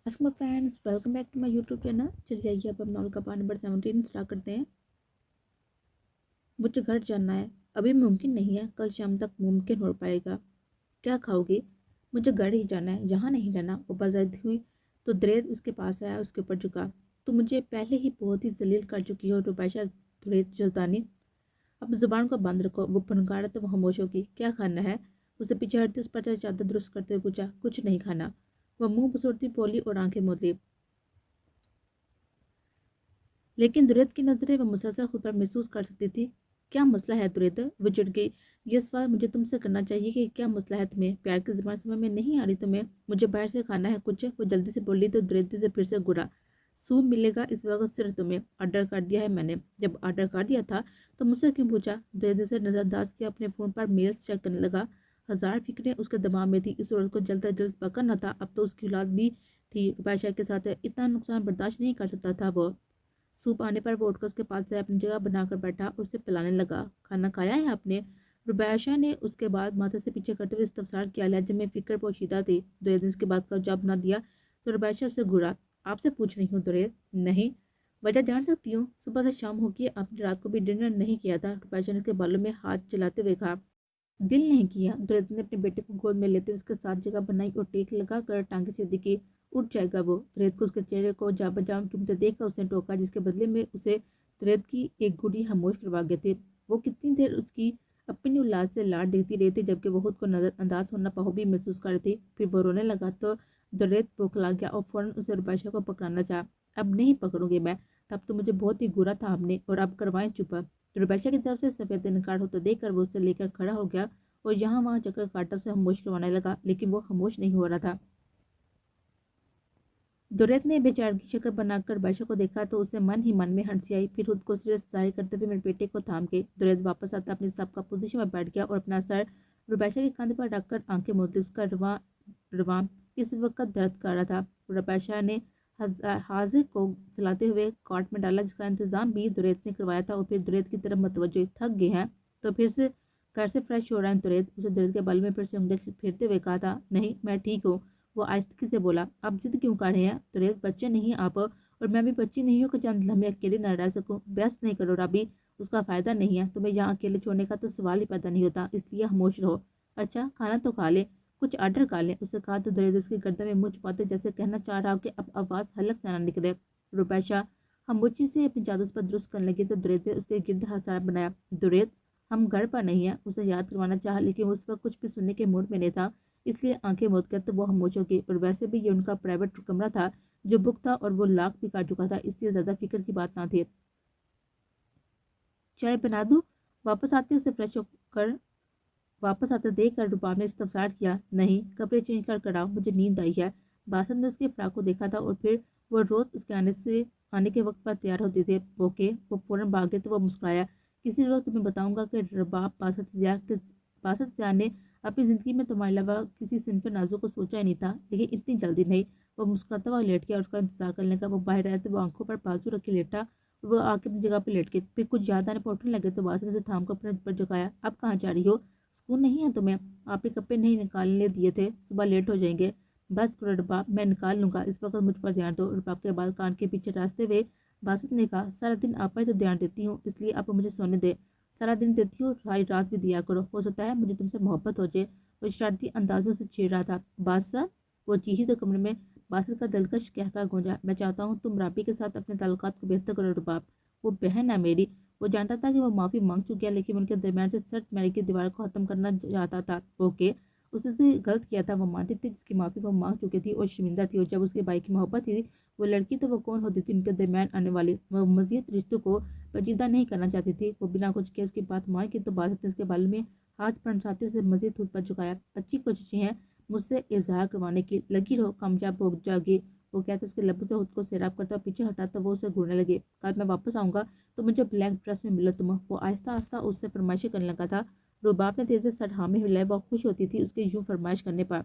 अस्सलाम friends, welcome back to my YouTube channel. चलिए आइए अब हम नॉवल का पार्ट नंबर 17 स्टार्ट करते हैं। मुझे घर जाना है, अभी मुमकिन नहीं है, कल शाम तक मुमकिन हो पाएगा। क्या खाओगे? मुझे घर ही जाना है, यहाँ नहीं रहना। वो बाजारत हुई तो दरेद उसके पास आया, उसके ऊपर झुका। तो मुझे पहले ही बहुत ही जलील कर चुकी हो रुबैशा दरेद जल्दानी। अब जुबान को बंद रखो। वो फनकारा तो वो खामोश होगी। क्या खाना है? उसे पीछे हटते उस पर चादर दुरुस्त करते हुए पूछा। कुछ नहीं खाना। वह मुंह बसोड़ती बोली और आंखें मूंद ली। लेकिन दुरेद की नजरें वह मुसलसल खुद पर महसूस कर सकती थी। क्या मसला है दुरेद? वो चिढ़ गई। ये सवाल मुझे तुमसे करना चाहिए कि क्या मसला है तुम्हें? प्यार की जुबान समझ में नहीं आ रही तुम्हें? मुझे बाहर से खाना है कुछ। वो जल्दी से बोली तो दुरेद से फिर से गुड़ा। सूप मिलेगा इस वक्त, सिर्फ तुम्हें। ऑर्डर कर दिया है मैंने। जब ऑर्डर कर दिया था तो मुझसे क्यों पूछा? दुरेद से नजरअंदाज किया, अपने फोन पर मेल्स चेक करने लगा। हजार फिक्रें उसके दिमाग में थी। इस औरत को जल्द जल्द पकड़ना था। अब तो उसकी औलाद भी थी। रुपैशा के साथ इतना नुकसान बर्दाश्त नहीं कर सकता था वो। सूप आने पर वो उठकर उसके पास से अपनी जगह बनाकर बैठा और उसे पिलाने लगा। खाना खाया है आपने? रुबैशा ने उसके बाद माथे से पीछे करते हुए इस्तफसार किया। लहजे में फिक्र पोशीदा थी। दुरेद ने उसके बाद का जवाब न दिया तो रुबैशा उससे घूरा। आपसे पूछ रही हूँ दुरेद। नहीं। वजह जान सकती हूँ? सुबह से शाम हो गई, आपने रात को भी डिनर नहीं किया था। रुबैशा ने उसके बालों में हाथ चलाते हुए कहा। दिल नहीं किया। दुर्योधन ने अपने बेटे को गोद में लेते उसके साथ जगह बनाई और टेक लगा कर टांगे सीधी की। उठ जाएगा वो। दुर्योधन को उसके चेहरे को जा बजाम चूमते देखकर उसने टोका, जिसके बदले में उसे दुर्योधन की एक गुड़ी खामोश करवा गए थे। वो कितनी देर उसकी अपनी औलाद से लाड देखती रही थी, जबकि वो खुद को नजरअंदाज होना भी महसूस कर रही थी। फिर वो रोने लगा तो दुर्योधन बौखला गया और फौरन उसे रुपैशा को पकड़ना चाहा। अब नहीं पकड़ूंगी मैं। तब तो मुझे बहुत ही बुरा था हमने, और अब करवाएं चुप। रुपैशा की तरफ से सफेद इनकार होता देखकर वो उसे लेकर खड़ा हो गया और यहाँ वहाँ चक्कर काटा से खामोश करवाने लगा, लेकिन वो खामोश नहीं हो रहा था। दुर्योधन ने बेचारगी की शक्ल बनाकर बादशाह को देखा तो उसे मन ही मन में हंसी आई। फिर खुद को सीरियस जाहिर करते हुए मेरे बेटे को थाम के दुर्योधन वापस आता अपने सबका पोजीशन में बैठ गया और अपना सर रुबैशा के कंधे पर रखकर आंखें मूंद ली। उसका रवा इस वक्त दर्द कर रहा था। रुबैशा ने हाजिर को चलाते हुए कॉट में डाला, जिसका इंतजाम भी दुर्योधन ने करवाया था। और फिर दुर्योधन की तरफ मतवज्जो। थक गए हैं तो फिर से घर से फ्रेश हो रहा है दुर्योधन? उसे दुर्योधन के बाल में फिर से उंगली फेरते हुए कहा था। नहीं, मैं ठीक हूँ। वो आहिस्ते से बोला। आप जिद क्यों कर रहे हैं दुर्योधन? बच्चे नहीं आप, और मैं भी बच्ची नहीं हूँ कि चंद लम्हे अकेले न रह सकूं। बहस नहीं करो राबी, उसका फायदा नहीं है। तुम्हें यहाँ अकेले छोड़ने का तो सवाल ही पैदा नहीं होता, इसलिए खामोश रहो। अच्छा, खाना तो खा ले, कुछ ऑर्डर कर ले। उसे कहा तो दुर्योधन उसकी गर्दन में मुंह छुपाते जैसे कहना चाह रहा हो कि अब आवाज हलक से ना निकले। रुपैशा खामोशी से अपनी जादू पर दुरुस्त करने लगी तो दुर्योधन ने उसके गिर्द हाथ बनाया। दुर्योधन, हम घर पर नहीं है। उसे याद करवाना चाहा, लेकिन उस वक्त कुछ भी सुनने के मूड में नहीं था, इसलिए आंखें मूंद कर तो वो खामोश हो गई। और वैसे भी ये उनका प्राइवेट कमरा था जो बुक था, और वो लाख भी काट चुका था, इसलिए ज्यादा फिक्र की बात ना थी। चाय बना दूं? वापस आते उसे फ्रेश होकर वापस आते देख कर रुबाब ने इस्तफसार किया। नहीं, कपड़े चेंज कर आओ, मुझे नींद आई है। बासत ने उसके फ्राक को देखा था और फिर वो रोज उसके आने के वक्त पर तैयार होते थे। ओके। वो फौरन भागे तो वो मुस्कुराया। किसी रोज तुम्हें बताऊंगा कि रबाब बासत जिया ने अपनी जिंदगी में तुम्हारे अलावा किसी सिंफ नाजू को सोचा ही नहीं था, लेकिन इतनी जल्दी नहीं। वो मुस्कुराता हुआ लेट गया और उसका इंतजार करने का वो बाहर रहते वो आंखों पर बाजू रखे लेटा। वो आके अपनी जगह पर लेट गए। फिर कुछ याद आने पर उठने लगे तो बासत ने उसे थाम कर अपने ऊपर झुकाया। अब कहाँ जा रही हो? स्कूल नहीं है तुम्हें? आपके कपड़े नहीं निकालने दिए थे, सुबह लेट हो जाएंगे। बस करो रबाब, मैं निकाल लूंगा, इस वक्त मुझ पर ध्यान दो। रबाब के बाल कान के पीछे रास्ते हुए बासत ने कहा। सारा दिन आप पर तो ध्यान देती हूँ, इसलिए आप मुझे सोने दे। सारा दिन देती हूँ, सारी रात भी दिया करो, हो सकता है मुझे तुमसे मोहब्बत हो जाए। वो शरारती अंदाज में उसे छेड़ रहा था। बादशाह, वो चीखी तो कमरे में बासत का दिलकश कहकर गूंजा। मैं चाहता हूँ तुम राबी के साथ अपने ताल्लुकात को बेहतर करो रबाब, वो बहन है मेरी। वो जानता था कि वो माफी मांग चुकी है, लेकिन उनके दरमियान से सख्त मैरी की दीवार को खत्म करना चाहता था। ओके, उसने गलत किया था, वो मानती थी, जिसकी माफी वो मांग चुकी थी और शर्मिंदा थी। और जब उसके भाई की मोहब्बत थी, वो लड़की तो वो कौन होती थी उनके दरमियान आने वाली? वो मजीद रिश्तों को पेचीदा नहीं करना चाहती थी। वो बिना कुछ के उसकी बात मान की तो बात उसके बाल में हाथ फंसाते उसे मजीद खुद पर झुकाया। अच्छी कोशिशें हैं मुझसे इजहार करवाने की, लगी रहो, कामयाब हो जाओगी। वो कहते उसके लबों से खुद को सैराब करता पीछे हटा तो वो उसे घूरने लगे। कल मैं वापस आऊंगा तो मुझे ब्लैक ड्रेस में मिलो तुम। वो आहिस्ता आहिस्ता उससे फरमाइशें करने लगा था। रुबाब ने तेजी से सर हामी हिलाए। वो खुश होती थी उसके यूं फरमाइश करने पर।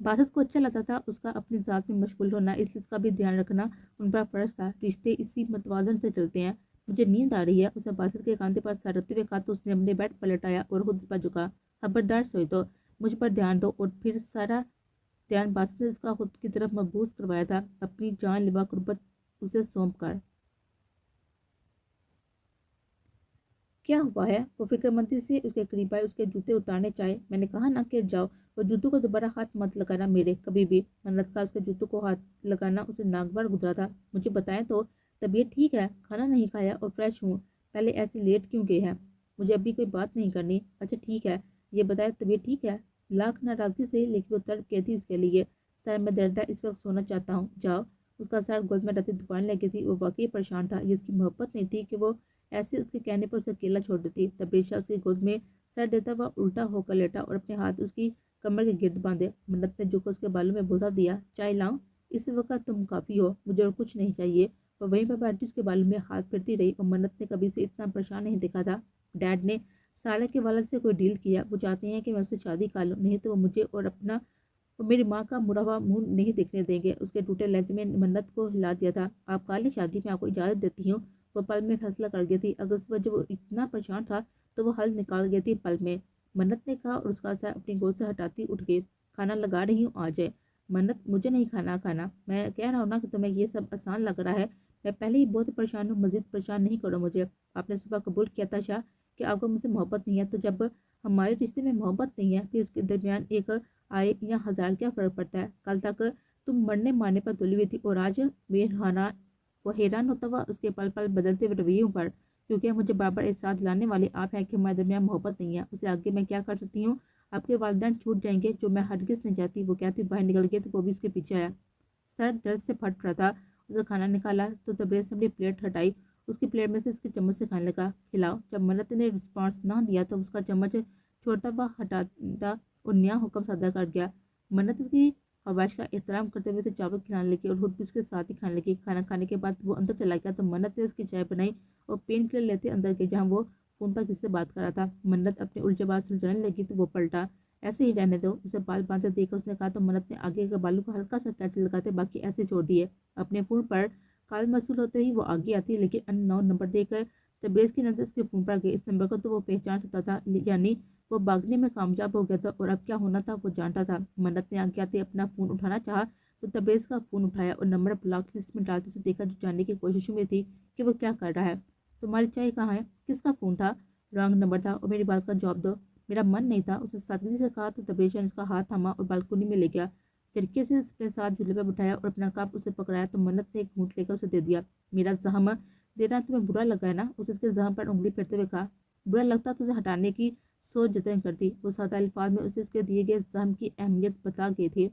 बासत को अच्छा लगता था उसका अपनी जात में मशगूल होना, इसलिए उसका भी ध्यान रखना उन पर फर्ज था। रिश्ते इसी मतवाजन से चलते हैं। मुझे नींद आ रही है, उसे बासत के कांधे पर सर रखते हुए कहा तो उसने अपने बेड पलटाया और खुद उस पर झुका। खबरदार सोई तो मुझ पर ध्यान दो। और फिर सारा ध्यान बासत ने उसका खुद की तरफ मबूस करवाया था, अपनी जान लेवा कुर्बत उसे सौंप कर। क्या हुआ है? वो फिक्रमंदी से उसके करीब आए, उसके जूते उतारने चाहे। मैंने कहा ना कि जाओ। वो जूतों को दोबारा हाथ मत लगाना मेरे, कभी भी। मन्नत का उसके जूतों को हाथ लगाना उसे नागवार गुजरा था। मुझे बताएं तो, तबीयत ठीक है? खाना नहीं खाया और फ्रेश हूँ। पहले ऐसे लेट क्यों गए हैं? मुझे अभी कोई बात नहीं करनी। अच्छा ठीक है, ये बताए तबीयत ठीक है? लाख नाराजगी से, लेकिन वो तड़प गई थी उसके लिए। सर में दर्द है, इस वक्त सोना चाहता हूँ, जाओ। उसका सर गोद में रहती दुकान लगी थी। वो वाकई परेशान था। ये उसकी मोहब्बत नहीं थी कि वो ऐसे उसके कहने पर उसे अकेला छोड़ देती। तबरेशा उसकी गोद में सर देता हुआ उल्टा होकर लेटा और अपने हाथ उसकी कमर के गिर्द बांधे। मन्नत ने झुक उसके बालों में बोसा दिया, चाय लाऊं? इस वक्त तुम काफ़ी हो, मुझे और कुछ नहीं चाहिए। वह वहीं पर बैठी उसके बालों में हाथ फिरती रही और मन्नत ने कभी उसे इतना परेशान नहीं देखा था। डैड ने सारा के वालद से कोई डील किया। वो चाहते हैं कि मैं उससे शादी कर लूँ, नहीं तो वो मुझे और अपना और मेरी माँ का मुड़ा हुआ मुंह नहीं देखने देंगे। उसके टूटे लहजे में मन्नत को हिला दिया था। आप काले शादी में आपको इजाज़त देती हूँ। वो पल में फैसला कर गई थी। अगर उस वक्त जब वो इतना परेशान था तो वो हल निकाल गई थी पल में। मन्नत ने कहा और उसका सर अपनी गोद से हटाती उठ गई। खाना लगा रही हूँ, आ जाए। मन्नत, मुझे नहीं खाना। मैं कह रहा हूँ ना कि तुम्हें ये सब आसान लग रहा है। मैं पहले ही बहुत परेशान हूँ, मजीद परेशान नहीं करो मुझे। आपने सुबह कबूल किया था शाह कि आपको मुझसे मोहब्बत नहीं है, तो जब हमारे रिश्ते में मोहब्बत नहीं है फिर उसके दरमियान एक आए या हजार क्या फ़र्क पड़ता है? कल तक तुम मरने मारने पर तुली हुई थी और आज वो हैरान होता हुआ उसके पल पल बदलते हुए रवैयों पर, क्योंकि मुझे बार बार एक साथ लाने वाले आप हैं कि हमारे दरमियान मोहब्बत नहीं है। उसे आगे मैं क्या कर सकती हूँ? आपके वालिदैन छूट जाएंगे, जो मैं हरगिज़ नहीं चाहती। वो कहती बाहर निकल गई तो वो भी उसके पीछे आया। सर दर्द से फट रहा था। उसे खाना निकाला तो तबरेज़ से अपनी प्लेट हटाई। उसकी प्लेट में से उसके चम्मच से खाने लगा। खिलाओ। जब मन्नत ने रिस्पॉन्स ना दिया तो उसका चम्मच छोड़ता हुआ हटाता और नया हुक्म सादा कर गया। मन्नत उसकी ख्वाहिश का एहतराम करते हुए उसे चावल खिलाने लगी और खुद भी उसके साथ ही खाने लगी। खाना खाने के बाद वो अंदर चला गया तो मन्नत ने उसकी चाय बनाई और पेन किलर लेते अंदर गई, जहाँ वो फ़ोन पर किसी से बात कर रहा था। मन्नत अपने उलझे बात सुलझाने लगी तो वो पलटा। ऐसे ही रहने दो, उसे बाल बांधते देखकर उसने कहा तो मन्नत ने आगे के बालों को हल्का सा कैच लगाते बाकी ऐसे छोड़ दिए। अपने फ़ोन पर कॉल मसूल होते ही वो आगे आती, लेकिन अननोन नंबर देकर तबरेज़ की नज़र उसके फ़ोन पर गई। इस नंबर को तो वो पहचान सकता था, यानी वो भागने में कामयाब हो गया था और अब क्या होना था वो जानता था। मन्नत ने आगे आते अपना फ़ोन उठाना चाहा तो तबरेज़ का फ़ोन उठाया और नंबर ब्लॉक लिस्ट में डालते उसे देखा, जो जानने की कोशिश में थी कि वो क्या कर रहा है। तुम्हारी चाय कहाँ है? किसका फ़ोन था? रॉन्ग नंबर था और मेरी बात का जवाब दो। मेरा मन नहीं था, उसने सादगी से कहा तो तबरेज़ ने उसका हाथ थामा और बालकनी में ले गया। झटके से अपने साथ झूले पर बिठाया और अपना कप उसे पकड़ाया तो मन्नत ने एक घूंट लेकर उसे दे दिया। मेरा ज़हम देना तुम्हें बुरा लगा है ना? उसे उसके ज़हम पर उंगली फेरते हुए कहा। बुरा लगता तो उसे हटाने की सोच जतन करती। वो सादा अल्फाज में उसे उसके दिए गए ज़हम की अहमियत बता गए थे।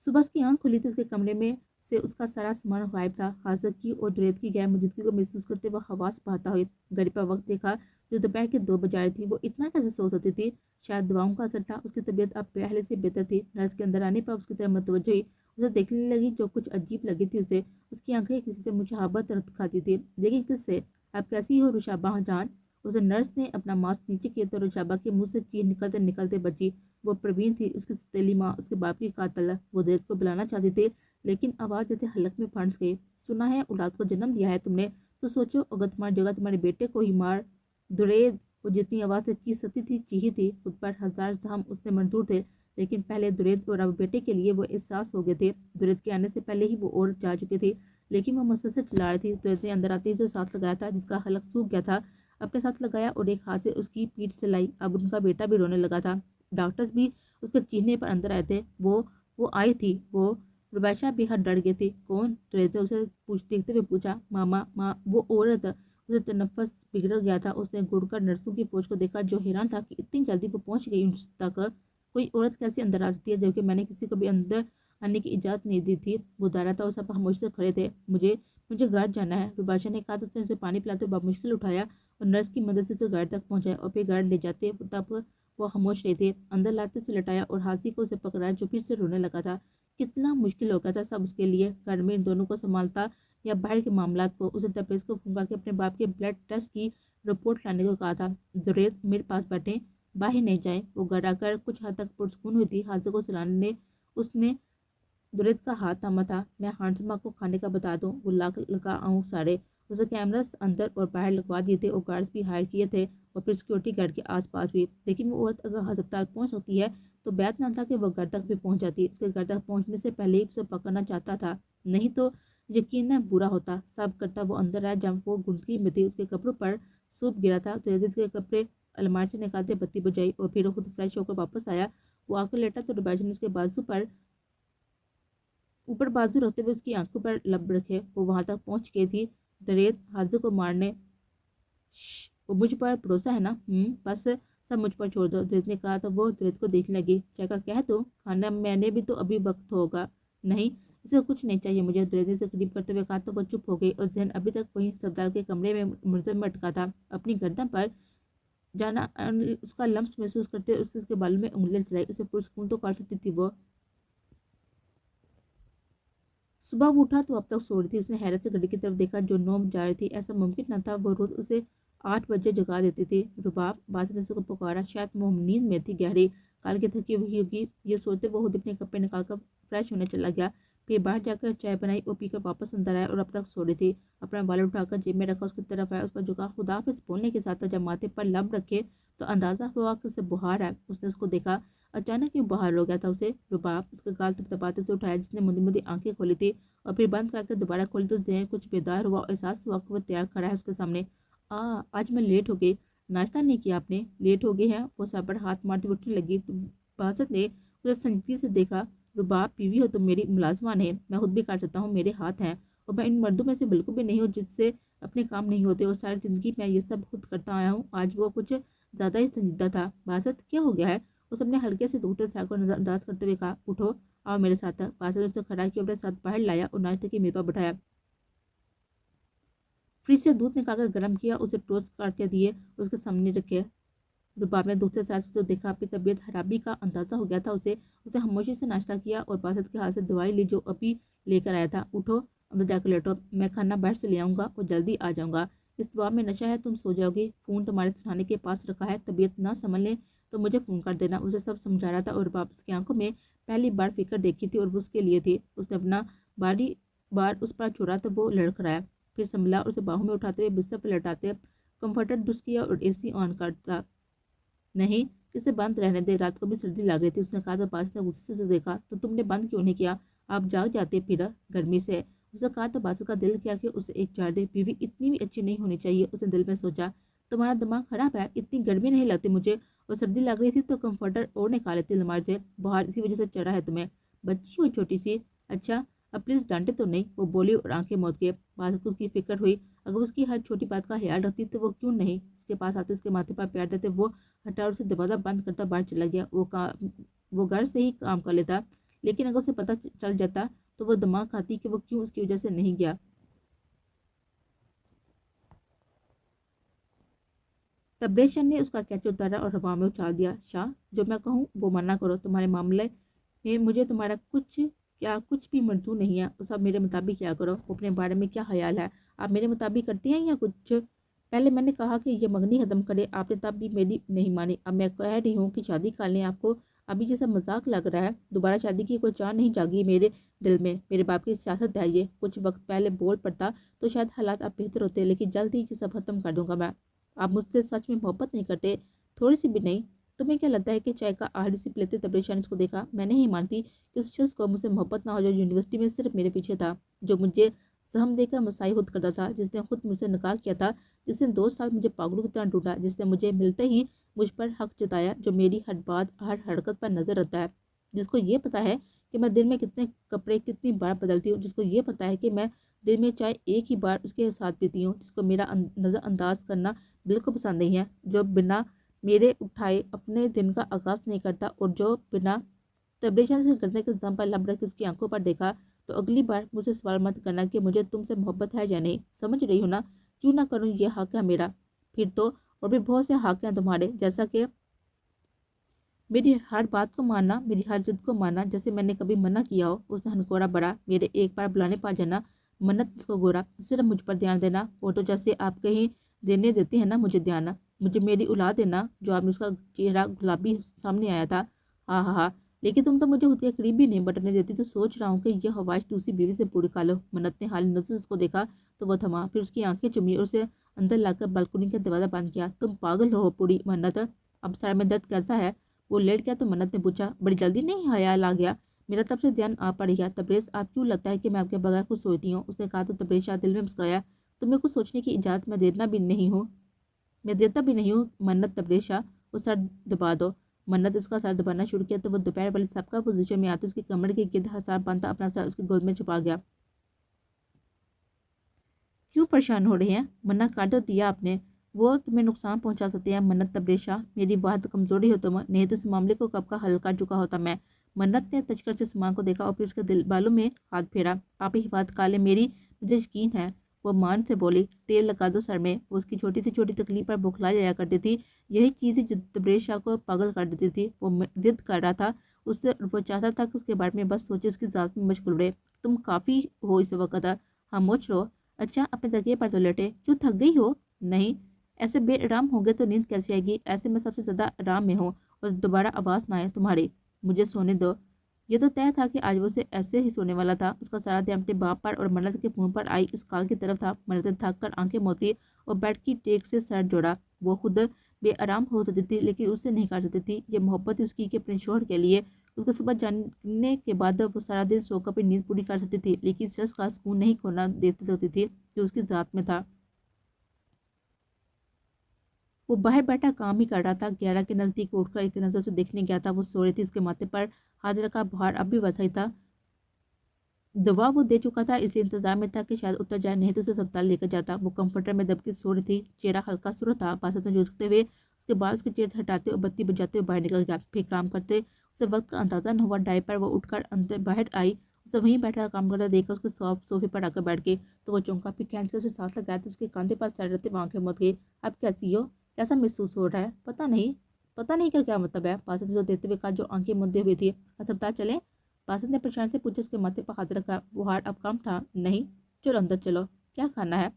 सुबह उसकी आंख खुली तो उसके कमरे में से उसका सारा सामान गायब था। हाजिर की और दुरेत की गैर मौजूदगी को महसूस करते हुए हवास बहाता हुए घड़ी पर वक्त देखा, जो दोपहर के 2 बज रही थी। वो इतना कैसे सो सकती थी? शायद दवाओं का असर था। उसकी तबीयत अब पहले से बेहतर थी। नर्स के अंदर आने पर उसकी तरफ मतवज्जो हुई। उसे देखने लगी, जो कुछ अजीब लगी थी उसे। उसकी आंखें किसी से मुशाहबत खाती थी, लेकिन किससे? अब कैसी हो रुशाबा जान? उसे नर्स ने अपना मास्क नीचे किया तो रुशाबा के मुंह से चीख निकलते निकलते बची। वो प्रवीण थी, उसकी सौतेली माँ, उसके बाप की कातिल। वो दुरेत को बुलाना चाहती थी, लेकिन आवाज़ जैसे हलक में फंस गई। सुना है औलाद को जन्म दिया है तुमने, तो सोचो अगर तुम्हारी जगह तुम्हारे बेटे को ही मार। दुरेत, वो जितनी आवाज़ से चीख सकती थी चीही थी। खुद पर हजार जख्म उसने मंजूर थे, लेकिन पहले दुरेत और अब बेटे के लिए वो एहसास हो गए थे। दुरेत के आने से पहले ही वो और जा चुके थे, लेकिन वो मसल से चिल्ला रही थी। दुरेत ने अंदर आते ही जो साथ लगाया था, जिसका हलक सूख गया था, अपने साथ लगाया और एक हाथ से उसकी पीठ से लाई। अब उनका बेटा भी रोने लगा था। डॉक्टर्स भी उसके चीखने पर अंदर आए थे। वो आई थी। वो रुबैशा बेहद डर गई थी। कौन? दुरेत ने उसे देखते हुए पूछा। मामा, माँ, वो औरत। उसे तनफ्फुस बिगड़ गया था। उसने घुड़कर नर्सों की फौज को देखा, जो हैरान था कि इतनी जल्दी वो पहुंच गई उस तक। कोई औरत कैसे अंदर आ सकती है, जबकि मैंने किसी को भी अंदर आने की इजाज़त नहीं दी थी। वो दारा था, सब खामोशी से खड़े थे। मुझे मुझे घर जाना है, रुबाशा ने कहा तो उसने उसे पानी पिलाते हुए मुश्किल उठाया और नर्स की मदद से उसे घर तक पहुंचाया और फिर घर ले जाते। तब वो खामोश रहे थे। अंदर लाते उसे लटाया और हाथी को उसे पकड़ाया, जो फिर से रोने लगा था। कितना मुश्किल हो गया था सब उसके लिए, घर में इन दोनों को संभालता या बाहर के मामलात को। उसे तबरेज़ को फोन करके अपने बाप के ब्लड टेस्ट की रिपोर्ट लाने को कहा था। दुरेत, मेरे पास बैठे, बाहर नहीं जाए। वो घर आकर कुछ हद तक पुरसकून हुई थी। हाजिर को सुलाने उसने दुरेत का हाथ थामा था। मैं हांसमा को खाने का बता दूं, वो लाख लगा आऊँ सारे। उसने कैमरास अंदर और बाहर लगवा दिए थे और गार्ड्स भी हायर किए थे और फिर सिक्योरिटी गार्ड के आसपास भी। लेकिन वो औरत अगर अस्पताल पहुंच सकती है तो बैत ना था कि वो घर तक भी पहुंच जाती। उसके घर तक पहुंचने से पहले ही उसे पकड़ना चाहता था, नहीं तो यकीन बुरा होता। सब करता वो अंदर आया जब वो गुंडकी में थी। उसके कपड़ों पर सूप गिरा था तो उसके कपड़े अलमारी से निकालते बत्ती बुझाई और फिर वो खुद फ्रेश होकर वापस आया। वो आकर लेटा तो रुबैशा ने उसके बाजू पर ऊपर बाजू रखते हुए उसकी आंखों पर लब रखे। वो वहां तक पहुंच गई थी। दरेद हाजिर को मारने वो मुझ पर भरोसा है ना? बस सब मुझ पर छोड़ दो, दरेद ने कहा तो वो दरेद को देखने लगी। चाचा कह दो खाना मैंने भी तो अभी वक्त होगा। नहीं, इसको कुछ नहीं चाहिए मुझे, दरेद ने करीब करते हुए कहा तो वो चुप हो गई और जहन अभी तक वहीं अस्पताल के कमरे में मुलतविल में अटका था। अपनी गर्दन पर जाना उसका लम्स महसूस करते उसके बालों में उंगलियां चलाई। उसे पुरस्कून तो कर सकती थी वो। सुबह वो उठा तो अब तक सो रही थी। उसने हैरत से घड़ी की तरफ देखा जो 9 बज रही थी। ऐसा मुमकिन न था, वो रोज उसे 8 बजे जगा देती थी। रुबाब बादल ने उसको पुकारा। शायद वो नींद में थी गहरी, काल की थकी हुई होगी। ये सोचते वो खुद अपने कपड़े निकालकर फ्रेश होने चला गया। फिर बाहर जाकर चाय बनाई और पीकर वापस अंदर आया और अब तक सो रही थी। अपना बाल उठाकर जेब में रखा, उसकी तरफ आया, उस पर झुका। खुदाफिज बोलने के साथ जब माथे पर लब रखे तो अंदाजा हुआ कि उसे बुखार है। उसने उसको देखा। अचानक ही बुखार हो गया था उसे। रुबाब उसके गाल तपतपाते उसे उठाया, जिसने मुंदी मुंदी आंखें खोली थी और फिर बंद करके दोबारा खोली तो जहन कुछ बेदार हुआ और एहसास हुआ कि वो तैयार खड़ा है उसके सामने। आज मैं लेट हो गई। नाश्ता नहीं किया आपने? लेट हो गए हैं। वो सर पर हाथ मारती उठने लगी तो बासत ने उसे संजीदगी से देखा। रुबाब बीवी हो तो मेरी मुलाजमान है, मैं खुद भी काट सकता हूँ, मेरे हाथ हैं और मैं इन मर्दों में से बिल्कुल भी नहीं हूँ जिससे अपने काम नहीं होते और सारी जिंदगी मैं ये सब खुद करता आया हूँ। आज वो कुछ ज़्यादा ही संजीदा था। बासत क्या हो गया है? उस अपने हल्के से दुखते सर को नजरअंदाज करते हुए कहा। उठो, आओ मेरे साथ। बासत ने उसे खड़ा किया, अपने साथ बाहर लाया और नाश्ते की मेज पर बैठाया। फ्रिज से दूध निकालकर गर्म किया, उसे टोस्ट काट के दिए, उसके सामने रखे। रुबाब ने दूसरे साथ जो देखा, अपनी तबीयत खराबी का अंदाजा हो गया था उसे। उसे खामोशी से नाश्ता किया और बासत के हाथ से दवाई ली जो अभी लेकर आया था। उठो, अंदर जाकर लेटो, मैं खाना बाहर से ले आऊँगा और जल्दी आ जाऊँगा। इस दवा में नशा है, तुम सो जाओगी। फ़ोन तुम्हारे सिरहाने के पास रखा है, तबीयत ना संभलने तो मुझे फ़ोन कर देना। उसे सब समझा रहा था और रुबाब उसकी आंखों में पहली बार फिक्र देखी थी और वो उसके लिए थी। उसने अपना बारी बार उस पर छोड़ा तो वो लड़खड़ाया, फिर संभला और उसे बाहों में उठाते हुए बिस्तर पर लटाते कंफर्टर दुरुस्त किया और एसी ऑन करता। नहीं, इसे बंद रहने दे, रात को भी सर्दी लग रही थी। उसने कहा तो बादशाह ने गुस्से से देखा। तो तुमने बंद क्यों नहीं किया? आप जाग जाते फिर गर्मी से। उसने कहा तो बादशाह का दिल किया कि उसे एक चार दे। बीवी इतनी भी अच्छी नहीं होनी चाहिए। उसने दिल में सोचा, तुम्हारा दिमाग खराब है, इतनी गर्मी नहीं लगती मुझे और सर्दी लग रही थी तो कंफर्टर और निकाले थे अलमारी से बाहर, इसी वजह से चढ़ा है तुम्हें। बच्ची हो छोटी सी। अच्छा, अब प्लीज डांटे तो नहीं, वो बोली और आंखें मौत के। बादशाह को उसकी फिक्र हुई। अगर उसकी हर छोटी बात का ख्याल रखती तो वो क्यों नहीं उसके पास आते, उसके माथे पर प्यार देते। वो हटा और उसे दरवाज़ा बंद करता बाहर चला गया। वो घर से ही काम कर लेता, लेकिन अगर उसे पता चल जाता तो वो दिमाग खाती कि वो क्यों उसकी वजह से नहीं गया। तब्रेज ने उसका कैच उतारा और हवा में उछाल दिया। शाह, जो मैं कहूँ वो मना करो। तुम्हारे मामले में मुझे तुम्हारा कुछ भी मंजूर नहीं है। उस आप मेरे मुताबिक क्या करो। अपने बारे में क्या ख्याल है? आप मेरे मुताबिक करते हैं या कुछ? पहले मैंने कहा कि ये मंगनी खत्म करे, आपने तब भी मेरी नहीं मानी। अब मैं कह रही हूँ कि शादी कर लें। आपको अभी जैसा मजाक लग रहा है? दोबारा शादी की कोई चाह नहीं जागी मेरे दिल में। मेरे बाप की सियासत है ये। कुछ वक्त पहले बोल पड़ता तो शायद हालात अब बेहतर होते, लेकिन जल्द ही ये सब खत्म कर दूंगा मैं। आप मुझसे सच में मोहब्बत नहीं करते? थोड़ी सी भी नहीं? तुम्हें क्या लगता है कि चाय का आखिरी सिप लेते तब्रेज ने उसको देखा। मैं नहीं मानती कि उस शख्स को मुझसे मोहब्बत ना हो जो यूनिवर्सिटी में सिर्फ मेरे पीछे था, जो मुझे सहम देकर मसाई खुद करता था, जिसने खुद मुझसे निकाह किया था, जिसने 2 साल मुझे पागलों की तरह ढूंढा, जिसने मुझे मिलते ही मुझ पर हक जताया, जो मेरी हर बात हर हरकत पर नजर रखता है, जिसको ये पता है कि मैं दिन में कितने कपड़े कितनी बार बदलती हूँ, जिसको ये पता है कि मैं दिन में चाहे एक ही बार उसके साथ पीती हूँ, जिसको मेरा नज़रअंदाज करना बिल्कुल पसंद नहीं है, जो बिना मेरे उठाए अपने दिन का आगाज़ नहीं करता और जो बिना तब्रेशन से गर्दन के दम पर लब रख उसकी आंखों पर देखा। तो अगली बार मुझे सवाल मत करना कि मुझे तुमसे मोहब्बत है या नहीं। समझ रही हो ना? क्यों ना करूँ, ये हक है मेरा। फिर तो और भी बहुत से हक हैं तुम्हारे, जैसा कि मेरी हर बात को मानना, मेरी हर जिद को मानना, जैसे मैंने कभी मना किया हो। उसने हनकोरा बड़ा। मेरे एक बार बुलाने पा जाना, मन्नत उसको गोरा, सिर्फ मुझ पर ध्यान देना। वो तो जैसे आप कहीं देने देते हैं ना मुझे ध्यान, मुझे मेरी औलाद देना। जो आपने उसका चेहरा गुलाबी सामने आया था। हाँ हाँ हाँ, लेकिन तुम तो मुझे खुद के करीब भी नहीं बटने देती, तो सोच रहा हूँ कि यह ख्वाहिश दूसरी बीवी से पूरी खा लो। मन्नत ने हाल नजर उसको देखा तो वो थमा, फिर उसकी आंखें चुमी और उसे अंदर लाकर बालकनी का दरवाजा बंद किया। तुम पागल हो पूरी मन्नत, अब सर में दर्द कैसा है? वो लेट गया तो मन्नत ने पूछा, बड़ी जल्दी नहीं ख्याल आ गया? मेरा तब से ध्यान आप पड़ गया। तबरेज, आप क्यों लगता है कि मैं आपके बगैर कुछ सोचती हूँ? उसने कहा तो तबरेज शाह दिल में मुस्कुराया, तुम्हें कुछ सोचने की इजाजत मैं देता भी नहीं हूँ मन्नत। तबरेज शाह, वो सर दबा दो। मन्नत उसका सर दबाना शुरू किया तो वो दोपहर वाली सबका पोजीशन में आते उसके कमर के गिर्द हसार बांधता अपना सर उसकी गोद में छुपा गया। क्यों परेशान हो रहे हैं? मन्ना काट तो दिया आपने, वो तुम्हें नुकसान पहुंचा सकते हैं। मन्नत, तबरेज शाह, मेरी बात कमजोरी हो तुम, नहीं तो इस मामले को कब का हल कर चुका होता मैं। मन्नत ने तचकर से सामान को देखा और फिर उसके दिल बालों में हाथ फेरा। आप ही हिफाजत काले मेरी, मुझे यकीन है। वो मान से बोली, तेल लगा दो सर में। वो उसकी छोटी से छोटी तकलीफ पर बौखला जाया करती थी। यही चीज़ जो तबरेज शाह को पागल कर देती थी। वो जिद कर रहा था उससे, वो चाहता था कि उसके बारे में बस सोचे, उसकी जात में मशगूल रहे। तुम काफ़ी हो इस वक्त, खामोश रहो। अच्छा, अपने तकिए पर तो लेटे, क्यों थक गई हो? नहीं, ऐसे बेआराम हो गए तो नींद कैसे आएगी? ऐसे में सबसे ज़्यादा आराम में हो और दोबारा आवाज़ ना आए तुम्हारी। मुझे सोने दो। ये तो तय था कि आज वो से ऐसे ही सोने वाला था। उसका सारा ध्यान अपने बाप पर और मन्नत के मुंह पर आई इस कॉल की तरफ था। मन्नत ने थक कर आंखें मोती और बेड की टेक से सर जोड़ा। वो खुद बेआराम हो सकती थी लेकिन उससे नहीं कर सकती थी। ये मोहब्बत ही उसकी के अपने शोहर के लिए। उसको सुबह जानने के बाद वो सारा दिन सोकर अपनी नींद पूरी कर सकती थी, लेकिन स्ट्रेस का सुकून नहीं खोना दे सकती थी जो उसकी जात में था। वो बाहर बैठा काम ही कर रहा था। 11 के नज़दीक उठकर एक नज़र से देखने गया था। वो सो रही थी, उसके माथे पर हाथ रखा, बुखार अब भी वैसा ही था। दवा वो दे चुका था, इसलिए इंतजार में था कि शायद उतर जाए, नहीं तो उसे अस्पताल लेकर जाता। वो कंफर्टर में दबके सो रही थी, चेहरा हल्का सुर्ख था। बासत में झुकते हुए उसके बाद उसके चेहरे हटाते और बत्ती बुझाते हुए बाहर निकल गया। फिर काम करते उसे वक्त का अंदाजा न हुआ। डायपर वो उठकर अंदर बाहर आई। उसे वहीं बैठा काम करता देखकर उसके सॉफ्ट सोफे पर आकर बैठ गई तो वो चौंका। फिर खींच के उसे सांस लगाया तो उसके कंधे पर सर रहते आंखें मत गई। अब कैसी हो? कैसा महसूस हो रहा है? पता नहीं का क्या मतलब है? बासत उसे देते हुए कहा जो आंखें मुद्दे हुई थी। अस्पताल चले? बासत ने परेशान से पूछा। उसके माथे पर हाथ रखा। बुखार अब कम था? नहीं। चलो अंदर चलो, क्या खाना है?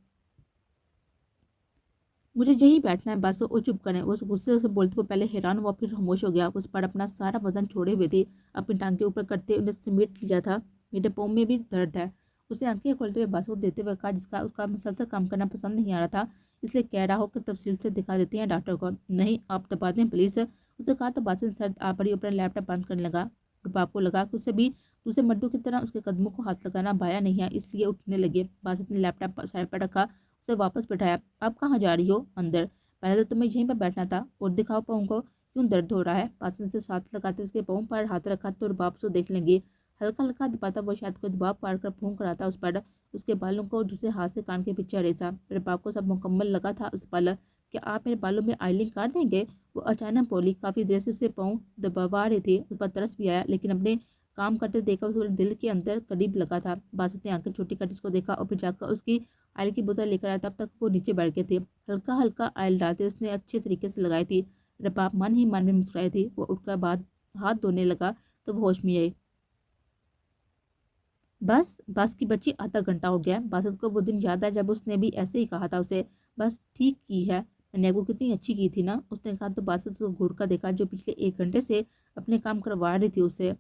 मुझे यहीं बैठना है बस। वो चुप करें। वो गुस्से से बोलते वो पहले हैरान हुआ फिर खामोश हो गया। उस पर अपना सारा वजन छोड़े हुए थी, अपनी टांग के ऊपर करते उन्हें समेट लिया था। मेरे पाँव में भी दर्द है, उसे आंखें खोलते हुए बात को देते हुए कहा, जिसका उसका मुसलसल काम करना पसंद नहीं आ रहा था, इसलिए कह रहा हो कि तफसील से दिखा देते हैं डॉक्टर को। नहीं, आप दबा दें प्लीज़। उसे कहा तो बात सर्द आ पड़ी। अपना लैपटॉप बंद करने लगा। बाप को लगा कि उसे भी दूसरे मड्डू की तरह उसके कदमों को हाथ लगाना भाया नहीं है, इसलिए उठने लगे। बासत ने लैपटॉप साइड पर रखा, उसे वापस बैठाया। आप कहाँ जा रही हो? अंदर। पहले तो तुम्हें यहीं पर बैठना था। और दिखाओ पाँव को, क्यों दर्द हो रहा है? बासत से साथ लगाते उसके पाँव पर हाथ रखा तो बाप से देख लेंगे। हल्का हल्का दबाता वो शायद कोई दबाव पार कर फूंक रहा था उस पर। उसके बालों को दूसरे हाथ से कान के पीछे रेसा। मेरे बाप को सब मुकम्मल लगा था उस पल। कि आप मेरे बालों में आइलिंग कर देंगे? वो अचानक बोली। काफ़ी देर से उसे पाँव दबा रही थी। उस पर तरस भी आया, लेकिन अपने काम करते देखा उसके दिल के अंदर करीब लगा था। बासत ने आंखें छोटी कर उसको देखा और फिर जाकर उसकी आयल की बोतल लेकर आया। तब तक वो नीचे बैठ गए थे। हल्का हल्का आयल डालते उसने अच्छे तरीके से लगाई थी। रबाब मन ही मन में मुस्कुराई थी। वो उठकर बाद हाथ धोने लगा तो वो होश में आई। बस की बच्ची, आधा घंटा हो गया। बासत को वो दिन याद है जब उसने भी ऐसे ही कहा था उसे। बस ठीक की है, मैंने वो कितनी अच्छी की थी ना, उसने कहा तो बासत को घूर कर देखा जो पिछले 1 घंटे से अपने काम करवा रही थी उसे।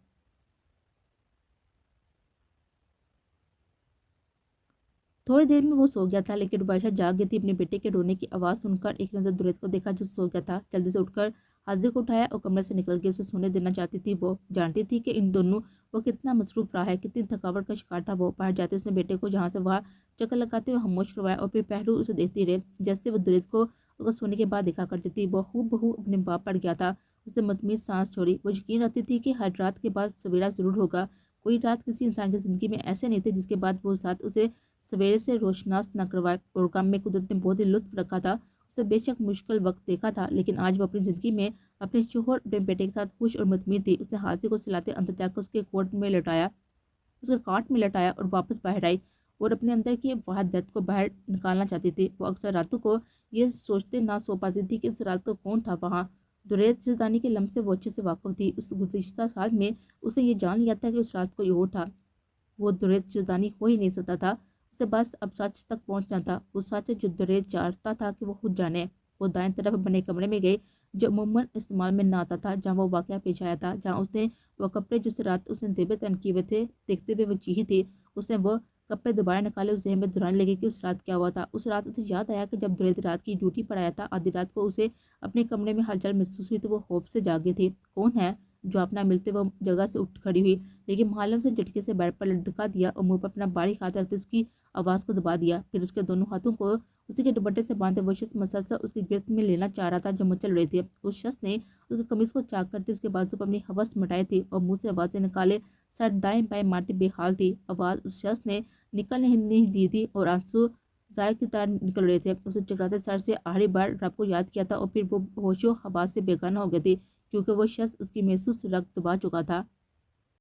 थोड़ी देर में वो सो गया था, लेकिन रुबाइशा जाग गई थी। अपने बेटे के रोने की आवाज़ सुनकर एक नज़र दुरैत को देखा जो सो गया था। जल्दी से उठकर हाजिर को उठाया और कमरे से निकल गई। उसे सोने देना चाहती थी। वो जानती थी कि इन दोनों वो कितना मसरूफ रहा है, कितनी थकावट का शिकार था। वो बाहर जाते उसने बेटे को जहाँ से वहाँ चक्कर लगाते हुए खामोश करवाया और फिर पहलू उसे देखती रहे, जैसे वो दुरैत को उसको सोने के बाद देखा करती थी। वो खूब बहू अपने बाप पर गया था। उसने मतमीद सांस छोड़ी। वो यकीन रखती थी कि हर रात के बाद सवेरा ज़रूर होगा। कोई रात किसी इंसान की ज़िंदगी में ऐसे नहीं थी जिसके बाद वो साथ उसे सवेरे से रोशनास न करवाए। और काम में कुदरत ने बहुत ही लुत्फ रखा था। उसने बेशक मुश्किल वक्त देखा था, लेकिन आज वो अपनी ज़िंदगी में अपने शोहर अपने बेटे के साथ खुश और मुतमिन थी। उसने हाथी को सिलाते अंदर जाकर उसके काट में लटाया और वापस बाहर आई और अपने अंदर की वहादत को बाहर निकालना चाहती थी। वो अक्सर रातों को ये सोचते ना सो पाती थी कि उस रात को कौन था वहाँ। दुरैत जदानी के लम्हे से वो अच्छे से वाकिफ थी। उस गुज़िश्ता साल में उसने ये जान लिया था कि उस रात कोई और था। वो दुरैत जुदानी हो ही नहीं सकता था। उसे बस अब सच तक पहुंचना था। वो सच जो दुरैत चाहता था कि वो खुद जाने। वो दाएं तरफ बने कमरे में गई। جو عموماً استعمال میں نہ آتا تھا جہاں وہ واقعہ پیش آیا تھا، جہاں اس نے وہ کپڑے جو رات اس نے دیبے تن کیے ہوئے تھے دیکھتے ہوئے وہ چیخی تھی، اس نے وہ کپڑے دوبارہ نکالے، اس ذہن میں دہرانے لگے کہ اس رات کیا ہوا تھا۔ اس رات اسے یاد آیا کہ جب دریدی رات کی ڈیوٹی پر آیا تھا، آدھی رات کو اسے اپنے کمرے میں ہلچل محسوس ہوئی تو وہ خوف سے جاگی تھی۔ کون ہے؟ جو اپنا ملتے وہ جگہ سے اٹھ کھڑی ہوئی، لیکن معلم سے جھٹکے سے بیڈ پر لٹکا دیا اور منہ پر اپنا باریک ہاتھ رکھتے اس کی آواز کو دبا دیا۔ پھر اس کے دونوں ہاتھوں کو اسی کے دوپٹے سے باندھے وہ شخص مسلسل اس کی گرفت میں لینا چاہ رہا تھا جو مچل رہی تھی۔ اس شخص نے اس کی قمیض کو چاک کرتے اس کے بازو پر اپنی حوث مٹائی تھی اور منہ سے آوازیں نکالے سر دائیں بائیں مارتی بے حال تھی۔ آواز اس شخص نے نکلنے ہی نہیں دی تھی اور آنسو ظاہر کی طرح نکل رہے تھے۔ اسے چکراتے سر سے آخری بار رب کو یاد کیا تھا اور پھر وہ ہوش و حواس سے بیگانہ ہو گئی تھی کیونکہ وہ شخص اس کی محسوس رگ دبا چکا تھا۔